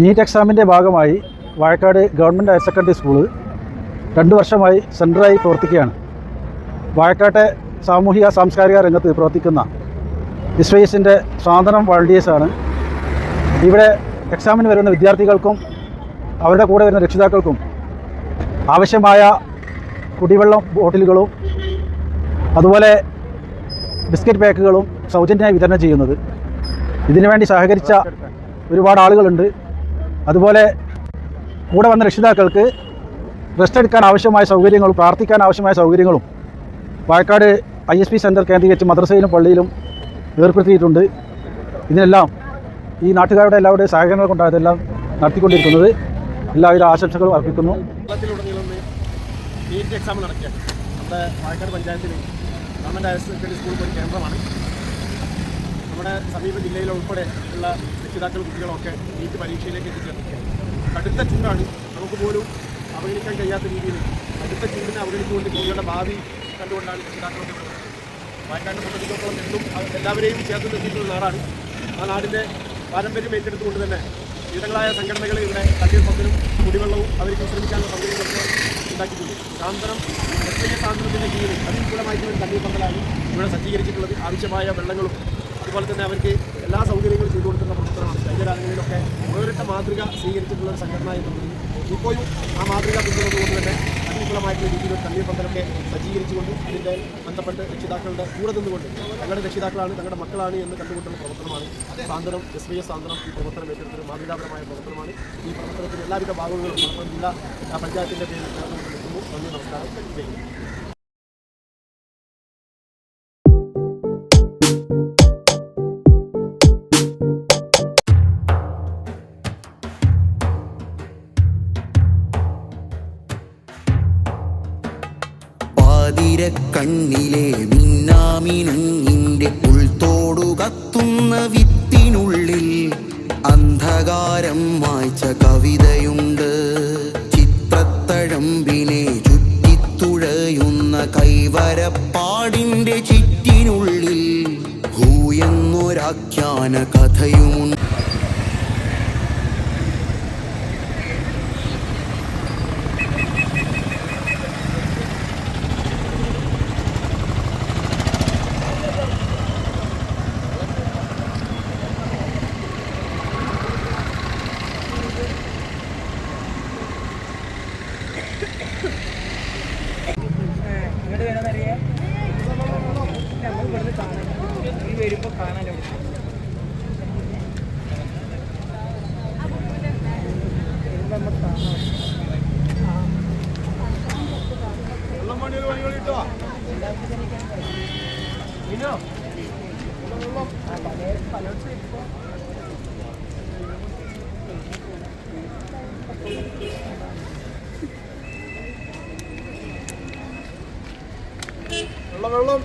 NEET എക്സാമിൻ്റെ ഭാഗമായി Vazhakkad government higher secondary school 2 വർഷമായി സെൻറ്ററായി പ്രവർത്തിക്കുകയാണ്. വാഴക്കാട്ടെ സാമൂഹിക സാംസ്കാരിക രംഗത്ത് പ്രവർത്തിക്കുന്ന SYSൻ്റെ സ്വാതന്ത്ര്യം വോളണ്ടിയേഴ്സാണ്. ഇവിടെ എക്സാമിന് വരുന്ന വിദ്യാർത്ഥികൾക്കും അവരുടെ കൂടെ വരുന്ന രക്ഷിതാക്കൾക്കും ആവശ്യമായ കുടിവെള്ളം ബോട്ടിലുകളും അതുപോലെ ബിസ്ക്കറ്റ് പാക്കുകളും സൗജന്യമായി വിതരണം ചെയ്യുന്നത്. ഇതിനുവേണ്ടി സഹകരിച്ച ഒരുപാട് ആളുകളുണ്ട്. അതുപോലെ കൂടെ വന്ന രക്ഷിതാക്കൾക്ക് റെസ്റ്റ് എടുക്കാൻ ആവശ്യമായ സൗകര്യങ്ങളും പ്രാർത്ഥിക്കാൻ ആവശ്യമായ സൗകര്യങ്ങളും വാഴക്കാട് ISP സെൻറ്റർ കേന്ദ്രീകരിച്ച് മദ്രസയിലും പള്ളിയിലും ഏർപ്പെടുത്തിയിട്ടുണ്ട്. ഇതിനെല്ലാം ഈ നാട്ടുകാരുടെ എല്ലാവരുടെയും സഹകരണങ്ങൾ കൊണ്ടാണ് ഇതെല്ലാം നടത്തിക്കൊണ്ടിരിക്കുന്നത്. എല്ലാവിധ ആശംസകളും അർപ്പിക്കുന്നു. നീറ്റ് എക്സാം നടക്കുക നമ്മുടെ വാഴക്കാട് പഞ്ചായത്തിൽ ഗവൺമെൻറ് ഹയർ സെക്കൻഡറി സ്കൂൾ ഒരു കേന്ദ്രമാണ്. നമ്മുടെ സമീപ ജില്ലയിലെ ഉൾപ്പെടെ ഉള്ള രക്ഷിതാക്കൾ കുട്ടികളൊക്കെ നീറ്റ് പരീക്ഷയിലേക്ക് എത്തിച്ചേർന്നിരിക്കുക. കടുത്ത ചൂടാണ്, നമുക്ക് പോലും അവഗണിക്കാൻ കഴിയാത്ത രീതിയിൽ കടുത്ത ചൂടിനെ അവഗണിച്ചുകൊണ്ട് കുട്ടികളുടെ ഭാവി കണ്ടുകൊണ്ടാണ് രക്ഷിതാക്കളൊക്കെ ഇവിടെ വാഴക്കാടിനെ സംബന്ധിച്ചിടത്തോളം എന്നും എല്ലാവരെയും ചേർത്ത് നിർത്തിയിട്ടുള്ള നാടാണ്. ആ നാടിൻ്റെ പാരമ്പര്യം ഏറ്റെടുത്തുകൊണ്ട് തന്നെ വിവിധങ്ങളായ സംഘടനകൾ ഇവിടെ തണ്ണീർപ്പന്തലും കുടിവെള്ളവും അവർക്ക് വിശ്രമിക്കാനുള്ള സൗകര്യങ്ങളൊക്കെ ഉണ്ടാക്കിയിട്ടുണ്ട്. സാന്ത്വനത്തിൻ്റെ കീഴിൽ അതിനുകൂലമായിട്ടുള്ള തണ്ണീർപ്പന്തലാണ് ഇവിടെ സജ്ജീകരിച്ചിട്ടുള്ളത്. ആവശ്യമായ വെള്ളങ്ങളും അതുപോലെ തന്നെ അവർക്ക് എല്ലാ സൗകര്യങ്ങളും ചെയ്തു കൊടുക്കുന്ന പ്രവർത്തനമാണ്. കഴിഞ്ഞ രാജ്യങ്ങളിലൊക്കെ ഓരോരുത്തർ മാതൃക സ്വീകരിച്ചിട്ടുള്ള ഒരു സംഘടന എന്നുള്ളത് ഇപ്പോഴും ആ മാതൃക പിന്തുടർന്നുകൊണ്ട് തന്നെ അനുകൂലമായിട്ടുള്ള രീതിയിൽ തണ്ണീർപ്പന്തലൊക്കെ സജ്ജീകരിച്ചുകൊണ്ട് അതിൻ്റെ ബന്ധപ്പെട്ട് രക്ഷിതാക്കളുടെ കൂടെ നിന്നുകൊണ്ട് തങ്ങളുടെ രക്ഷിതാക്കളാണ് തങ്ങളുടെ മക്കളാണ് എന്ന് കണ്ടുകൊണ്ടുള്ള പ്രവർത്തനമാണ് സാന്ത്വനം. SYS സാന്ത്വനം ഈ പ്രവർത്തനം ഏറ്റെടുത്തൊരു മാതൃകാപരമായ പ്രവർത്തനമാണ്. ഈ പ്രവർത്തനത്തിന് എല്ലാവിധ ഭാഗങ്ങളും മലപ്പുറം ജില്ലാ പഞ്ചായത്തിൻ്റെ പേരിൽ ചേർന്നുകൊണ്ട് നിൽക്കുന്നു. നന്ദി, നമസ്കാരം ചെയ്യുന്നു. കണ്ണിലെ മിന്നാമിനുങ്ങിന്റെ ഉൾത്തോടു കത്തുന്ന വിത്തിനുള്ളിൽ അന്ധകാരം മായ്ച്ച കവിതയുണ്ട്. ചിത്രത്തഴമ്പിനെ ചുറ്റിത്തുഴയുന്ന കൈവരപ്പാടിന്റെ ചിറ്റിനുള്ളിൽ ഭൂയെന്നൊരാഖ്യാന കഥയുമുണ്ട്. ഇങ്ങോട്ട് വേണമെന്നറിയാം. നമ്മൾ ഇവിടുന്ന് കാണാൻ ഈ വരുമ്പോൾ കാണാൻ വെള്ളം